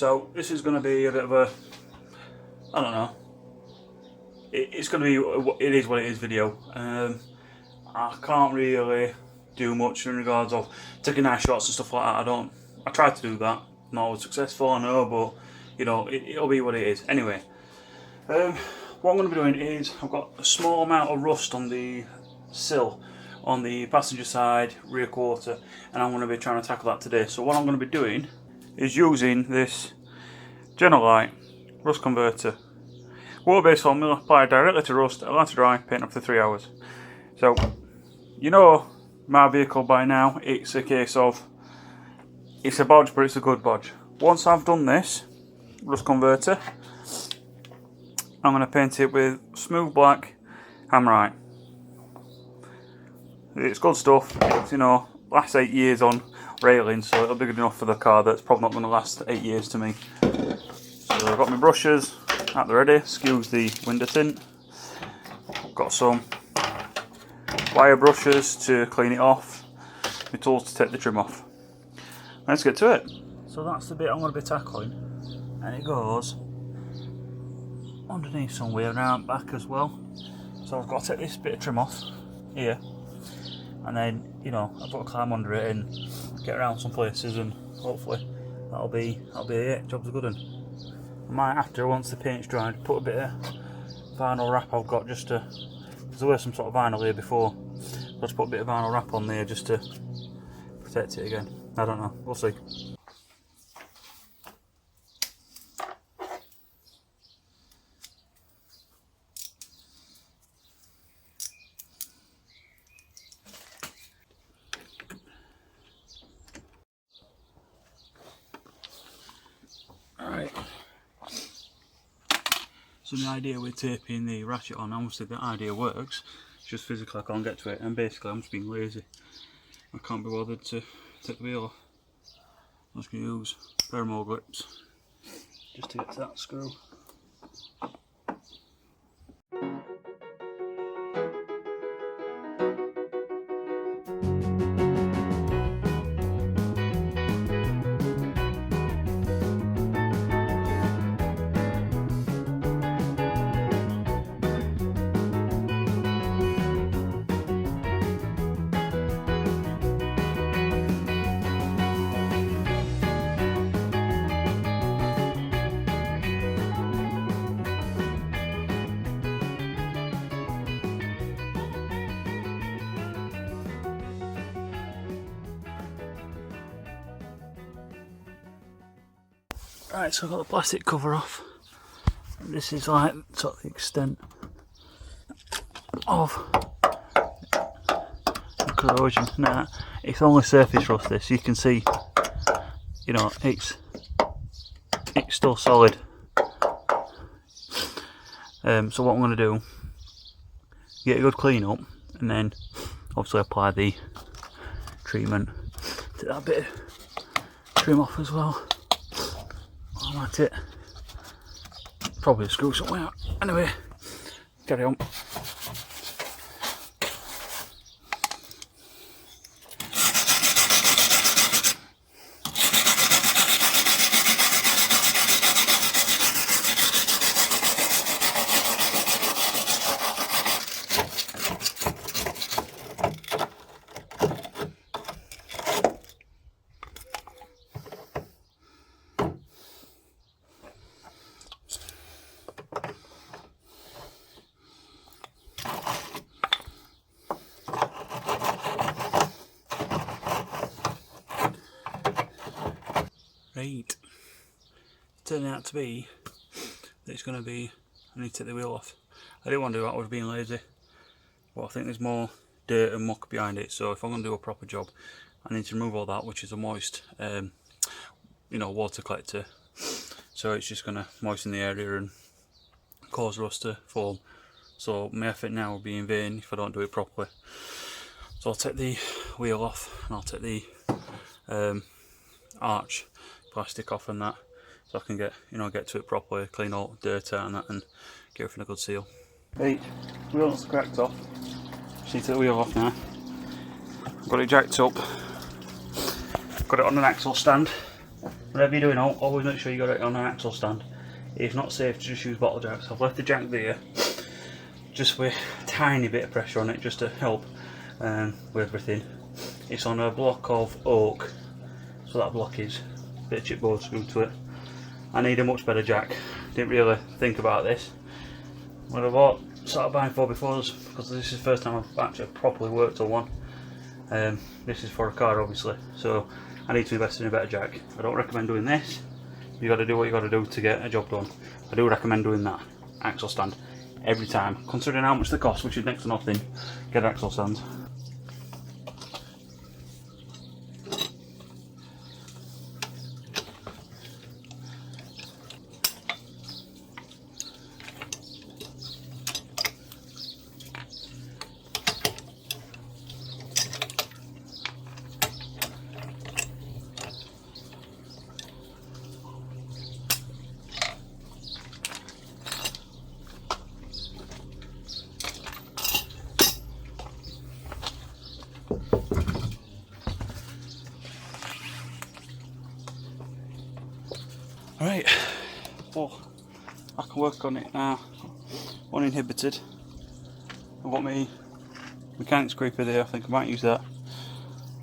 So this is going to be a bit of a, I don't know, it's going to be, it is what it is video. I can't really do much in regards of taking nice shots and stuff like that. I try to do that, not always successful, I know, but you know, it'll be what it is. Anyway, what I'm going to be doing is, I've got a small amount of rust on the sill on the passenger side rear quarter, and I'm going to be trying to tackle that today. So what I'm going to be doing is using this Jenolite rust converter. Water-based formula applied directly to rust, allow to dry, paint after 3 hours. So, you know my vehicle by now, it's a case of, it's a bodge, but it's a good bodge. Once I've done this rust converter, I'm going to paint it with smooth black Hammerite. It's good stuff. It's, you know, lasts 8 years on railing, so it'll be good enough for the car. That's probably not going to last 8 years to me. So I've got my brushes at the ready. Excuse the window tint. Got some wire brushes to clean it off. My tools to take the trim off. Let's get to it. So that's the bit I'm going to be tackling, and it goes underneath somewhere and around back as well. So I've got to take this bit of trim off here, and then, you know, I've got to climb under it and get around some places, and hopefully that'll be it. Job's a good one. I might have to, once the paint's dried, put a bit of vinyl wrap I've got just to, because there was some sort of vinyl here before, I'll just put a bit of vinyl wrap on there just to protect it again. I don't know, we'll see. Alright, so the idea with taping the ratchet on, obviously the idea works, it's just physically I can't get to it, and basically I'm just being lazy. I can't be bothered to take the wheel off. I'm just going to use a pair of more grips just to get to that screw. Right, so I've got the plastic cover off. This is like sort of the extent of the corrosion. Now, it's only surface rust this, you can see, you know, it's still solid. So what I'm going to do, get a good clean up, and then obviously apply the treatment to that bit of trim off as well. I'll at it. Probably a screw somewhere. Anyway, carry on. Right, turning out to be that it's going to be, I need to take the wheel off. I didn't want to do that, I was being lazy, but I think there's more dirt and muck behind it, so if I'm going to do a proper job I need to remove all that, which is a moist you know, water collector, so it's just going to moisten the area and cause rust to form. So my effort now will be in vain if I don't do it properly. So I'll take the wheel off, and I'll take the arch plastic off and that, so I can get, you know, get to it properly, clean all the dirt out and that, and give it a good seal. Right, wheel's cracked off. Just need to take the wheel off now. Got it jacked up. Got it on an axle stand. Whatever you're doing, always make sure you got it on an axle stand. It's not safe to just use bottle jacks. I've left the jack there, just with a tiny bit of pressure on it, just to help with everything. It's on a block of oak, so that block is a bit of chipboard screwed to it. I need a much better jack. Didn't really think about this when I started buying 4x4s, because this is the first time I've actually properly worked on one. This is for a car, obviously, so I need to invest in a better jack. I don't recommend doing this. You got to do what you got to do to get a job done. I do recommend doing that axle stand every time, considering how much they cost, which is next to nothing. Get axle stands. Right, well, I can work on it now, uninhibited. I've got my mechanics creeper there. I think I might use that,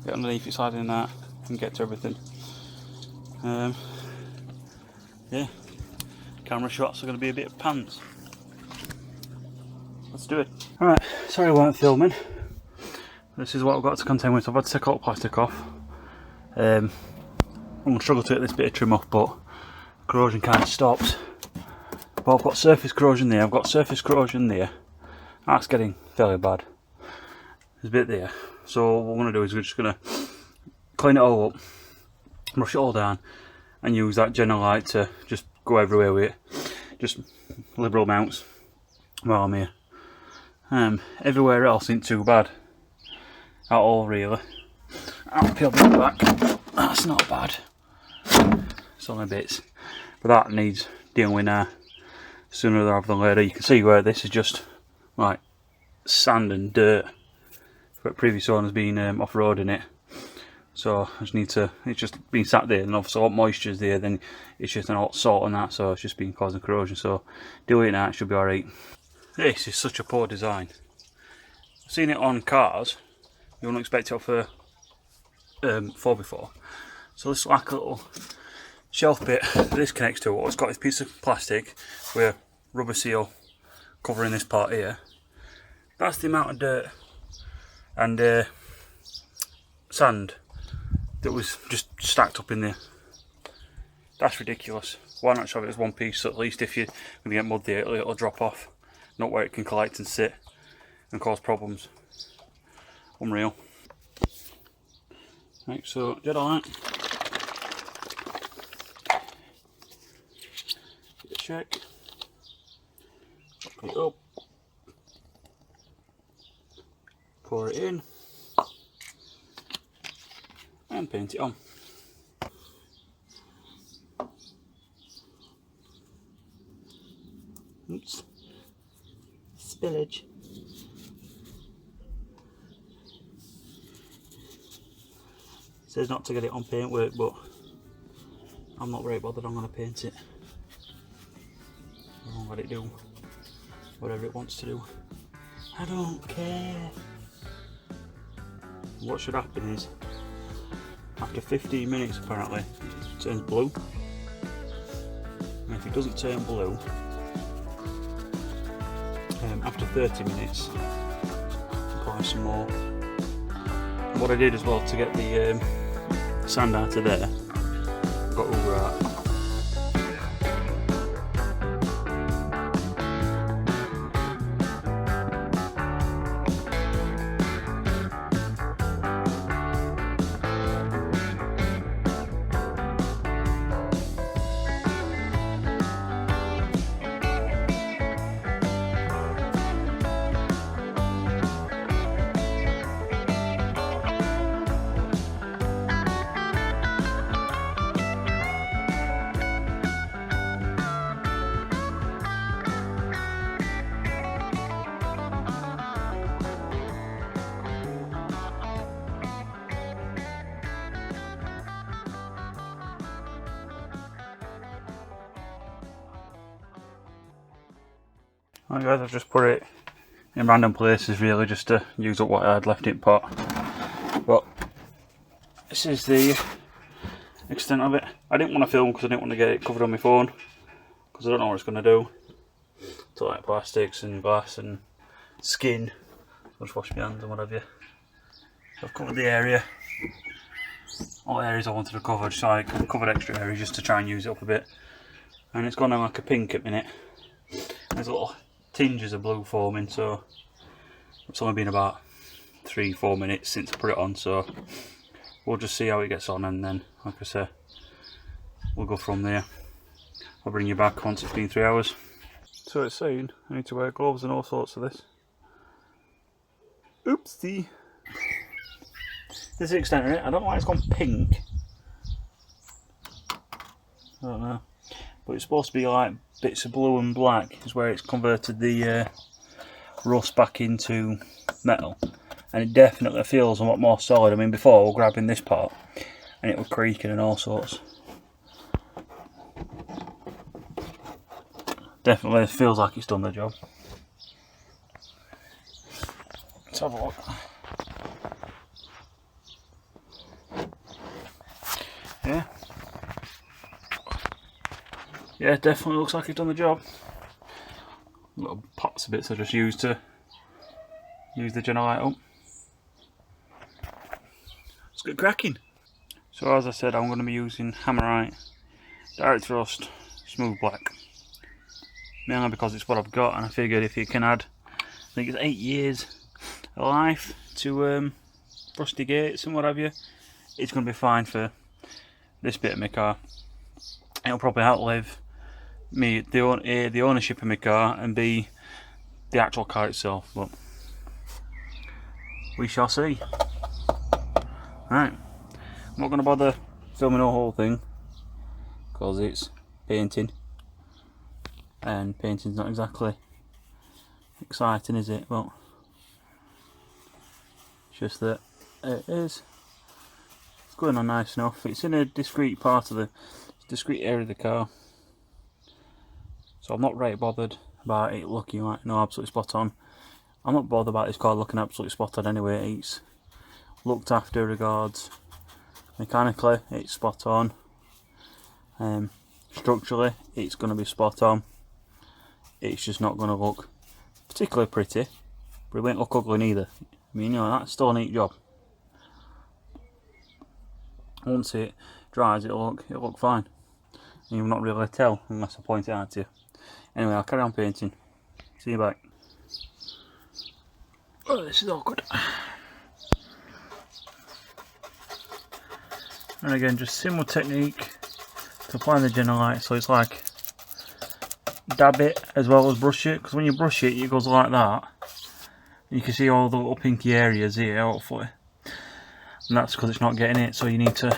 get underneath it, slide in that, and get to everything. Yeah, camera shots are going to be a bit of pants. Let's do it. Alright, sorry I weren't filming. This is what I've got to contend with. I've had to take all the plastic off. I'm going to struggle to get this bit of trim off, but corrosion kind of stopped. But I've got surface corrosion there, I've got surface corrosion there. That's getting fairly bad. There's a bit there. So what we're going to do is we're just going to clean it all up, brush it all down, and use that Jenolite to just go everywhere with it. Just liberal amounts while I'm here. Everywhere else isn't too bad at all, really. I'll peel that back. That's not bad. It's only bits. But that needs dealing with now, sooner rather than later. You can see where this is just like sand and dirt. But previous owner's been off-roading it, so I just need to. It's just been sat there, and obviously what moisture's there, then it's just a lot of salt and that, so it's just been causing corrosion. So doing that should be alright. This is such a poor design. I've seen it on cars. You wouldn't expect it off a 4x4. So this is like a little shelf bit that this connects to. It's got this piece of plastic with a rubber seal covering this part here. That's the amount of dirt and sand that was just stacked up in there. That's ridiculous. Why not shove it as one piece, so at least if you're going to get mud there, it'll drop off, not where it can collect and sit and cause problems. Unreal. Right, so Jenolite. Check. Open it up. Pour it in. And paint it on. Oops. Spillage. It says not to get it on paintwork, but I'm not very bothered. I'm going to paint it. I'll let it do whatever it wants to do. I don't care. What should happen is, after 15 minutes apparently, it turns blue. And if it doesn't turn blue, after 30 minutes, apply some more. And what I did as well to get the sand out of there, got over that. Alright guys, I've just put it in random places really just to use up what I had left in pot. But this is the extent of it. I didn't want to film because I didn't want to get it covered on my phone because I don't know what it's going to do to like plastics and glass and skin. I'll just wash my hands and whatever. So I've covered the area. All areas I wanted to cover, so I covered extra areas just to try and use it up a bit. And it's gone on like a pink at the minute. There's little tinges of blue forming, so it's only been about 3-4 minutes since I put it on, so we'll just see how it gets on, and then like I say, we'll go from there. I'll bring you back once it's been 3 hours. So it's saying I need to wear gloves and all sorts of this. Oopsie. This is the extent of it. I don't know why it's gone pink. I don't know. But it's supposed to be like bits of blue and black is where it's converted the rust back into metal. And it definitely feels a lot more solid. I mean, before we were grabbing this part and it was creaking and all sorts. Definitely feels like it's done the job. Let's have a look. Yeah, definitely looks like it's done the job. Little pots of bits I just used to use the Jenolite up. Let's get cracking. So as I said, I'm going to be using Hammerite direct thrust smooth black. Mainly because it's what I've got, and I figured if you can add, I think it's 8 years of life to rusty gates and what have you, it's going to be fine for this bit of my car. It'll probably outlive me, the ownership of my car, and B, the actual car itself, but we shall see. Right, I'm not going to bother filming the whole thing because it's painting, and painting's not exactly exciting, is it? Well, it's just that it is. It's going on nice enough. It's in a discrete part of the discrete area of the car, so I'm not really bothered about it looking like absolutely spot on. I'm not bothered about this car looking absolutely spot on anyway. It's looked after regards mechanically, it's spot on. Structurally, it's going to be spot on. It's just not going to look particularly pretty, but it won't look ugly neither. I mean, that's still a neat job. Once it dries, it'll look fine. You'll not really tell unless I point it out to you. Anyway, I'll carry on painting. See you back. Oh, this is awkward. And again, just similar technique to applying the Jenolite. So it's like dab it as well as brush it, because when you brush it, it goes like that. You can see all the little pinky areas here, hopefully. And that's because it's not getting it. So you need to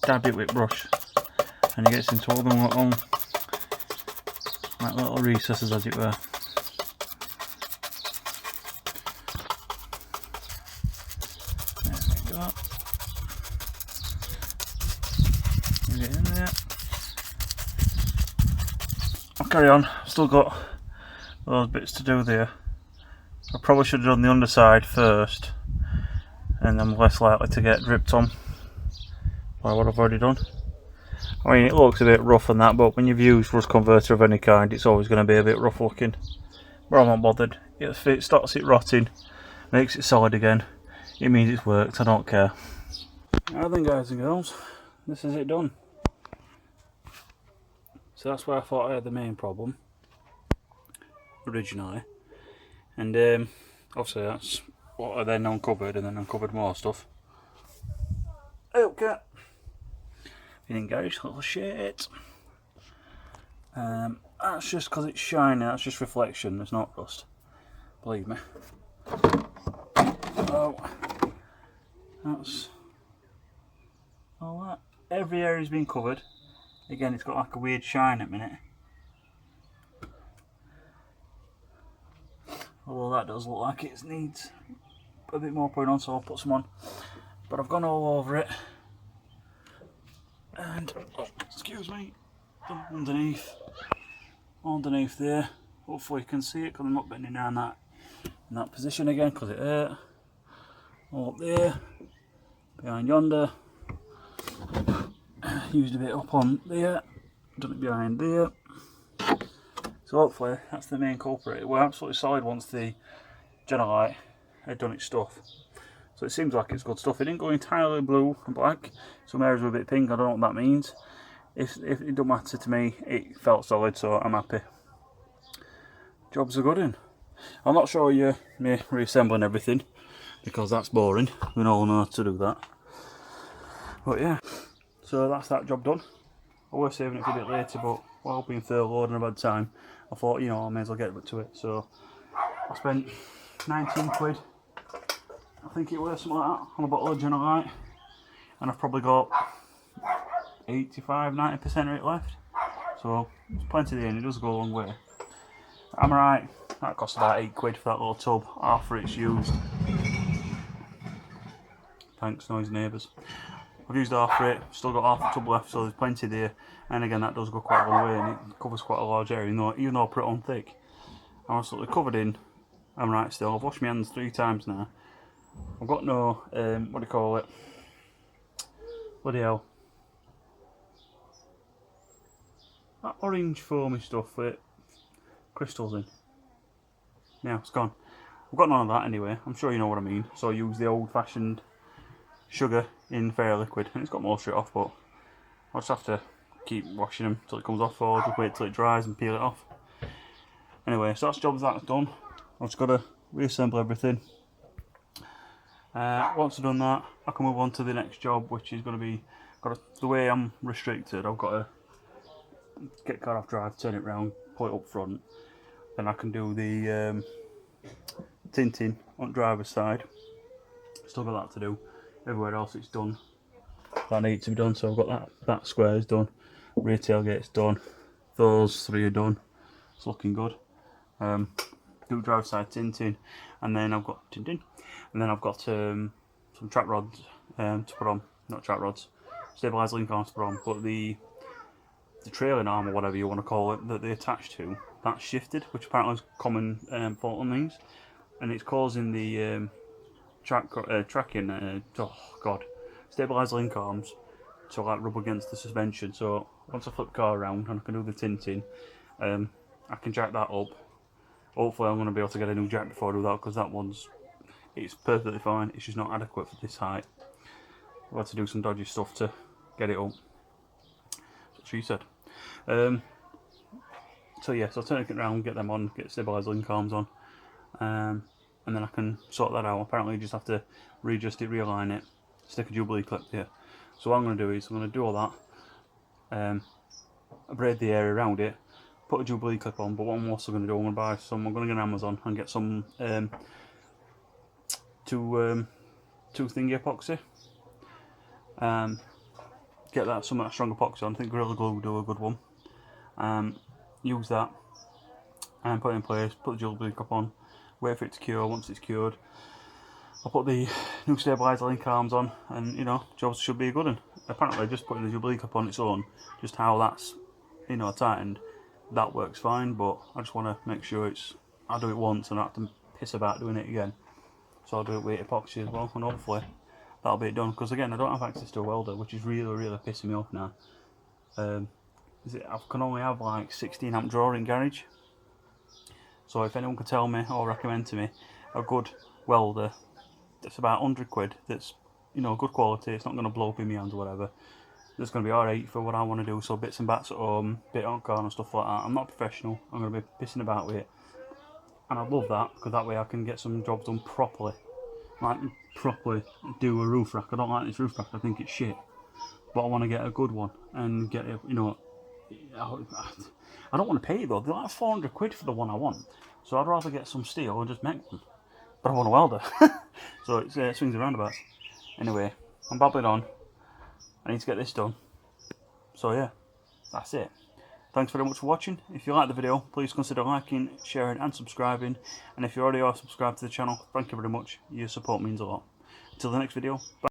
dab it with brush, and it gets into all the little recesses, as it were. There we go. Get in there. I'll carry on. I've still got those bits to do there. I probably should have done the underside first, and I'm less likely to get dripped on by what I've already done. I mean, it looks a bit rough and that, but when you've used rust converter of any kind, it's always going to be a bit rough looking. But I'm not bothered. If it stops it rotting, makes it solid again, it means it's worked. I don't care. Alright then, guys and girls, this is it done. So that's where I thought I had the main problem originally, and obviously that's what I then uncovered, and then uncovered more stuff. Okay. You didn't get it, little shit. That's just because it's shiny, that's just reflection, it's not rust. Believe me. Oh, that's all that. Every area's been covered. Again, it's got like a weird shine at the minute. Although that does look like it needs a bit more putting on, so I'll put some on. But I've gone all over it. And, oh, excuse me, underneath there, Hopefully you can see it because I'm not bending down in that position again because it hurt. All up there, behind yonder. Used a bit up on there, done it behind there. So hopefully that's the main culprit. It were absolutely solid once the Jenolite had done its stuff. So it seems like it's good stuff. It didn't go entirely blue and black. Some areas were a bit pink. I don't know what that means. If it don't matter to me, it felt solid, so I'm happy. Job's a good one. I'm not sure you me reassembling everything because that's boring. We all know how to do that. But yeah, so that's that job done. I was saving it for a bit later, but while being furloughed and a bad time, I thought, you know, I may as well get to it. So I spent 19 quid, I think it was, something like that, on a bottle of Jenolite, and I've probably got 85–90% of it left. So there's plenty there, and it does go a long way. Hammerite, that cost about 8 quid for that little tub, half for it's used. Thanks, noisy neighbours. I've used half for it, still got half the tub left, so there's plenty there. And again, that does go quite a long way, and it covers quite a large area, even though I put it on thick. I'm absolutely covered in Hammerite still. I've washed my hands 3 times now. I've got no, what do you call it? Bloody hell. That orange foamy stuff with crystals in. Yeah, it's gone. I've got none of that anyway, I'm sure you know what I mean. So I use the old fashioned sugar in fair liquid, and it's got most of it off, but I'll just have to keep washing them till it comes off, or just wait till it dries and peel it off. Anyway, so that's job that's done. I've just got to reassemble everything. Once I've done that, I can move on to the next job, which is going to be, the way I'm restricted, I've got to get car off drive, turn it round, put it up front, then I can do the tinting on the driver's side. Still got that to do. Everywhere else it's done that needs to be done, so I've got that square is done, rear tailgate's done, those 3 are done, it's looking good. Do drive side tinting, and then I've got some track rods to put on, not track rods, stabilised link arms to put on, but the trailing arm or whatever you want to call it that they attach to, that's shifted, which apparently is a common fault on these, and it's causing the stabilised link arms to like rub against the suspension. So once I flip the car around and I can do the tinting, I can jack that up. Hopefully I'm going to be able to get a new jack before I do that, because that it's perfectly fine, it's just not adequate for this height. I've had to do some dodgy stuff to get it up. That's what she said. So yeah, so I'll turn it around, get them on, get stabilised link arms on, and then I can sort that out. Apparently you just have to readjust it, realign it, stick a Jubilee clip here. So what I'm going to do is I'm going to do all that, braid the area around it, put a Jubilee clip on, but what I'm also going to do, I'm going to go on Amazon and get some two thingy epoxy. Get that, some of that strong epoxy on. I think Gorilla Glue will do a good one. Use that and put it in place, put the Jubilee clip on, wait for it to cure. Once it's cured, I'll put the new stabiliser link arms on, and you know, jobs should be a good one. Apparently just putting the Jubilee clip on its own, just how that's, you know, tightened, that works fine, but I just want to make sure I do it once and I don't have to piss about doing it again. So I'll do it with epoxy as well, and hopefully that'll be it done, because again I don't have access to a welder, which is really pissing me off now. I can only have like 16 amp draw in garage, so if anyone could tell me or recommend to me a good welder that's about 100 quid, that's, you know, good quality, it's not going to blow up in my hands or whatever, that's going to be alright for what I want to do, so bits and bats at home, bit on car and stuff like that. I'm not a professional, I'm going to be pissing about with it, and I love that, because that way I can get some jobs done properly, like properly do a roof rack. I don't like this roof rack, I think it's shit, but I want to get a good one and get it, you know. I don't want to pay though, they're like 400 quid for the one I want, so I'd rather get some steel and just make one, but I want a welder. So it swings and roundabouts. Anyway, I'm babbling on, I need to get this done, so yeah, that's it. Thanks very much for watching. If you like the video, please consider liking, sharing and subscribing, and if you already are subscribed to the channel, thank you very much, your support means a lot. Until the next video, bye.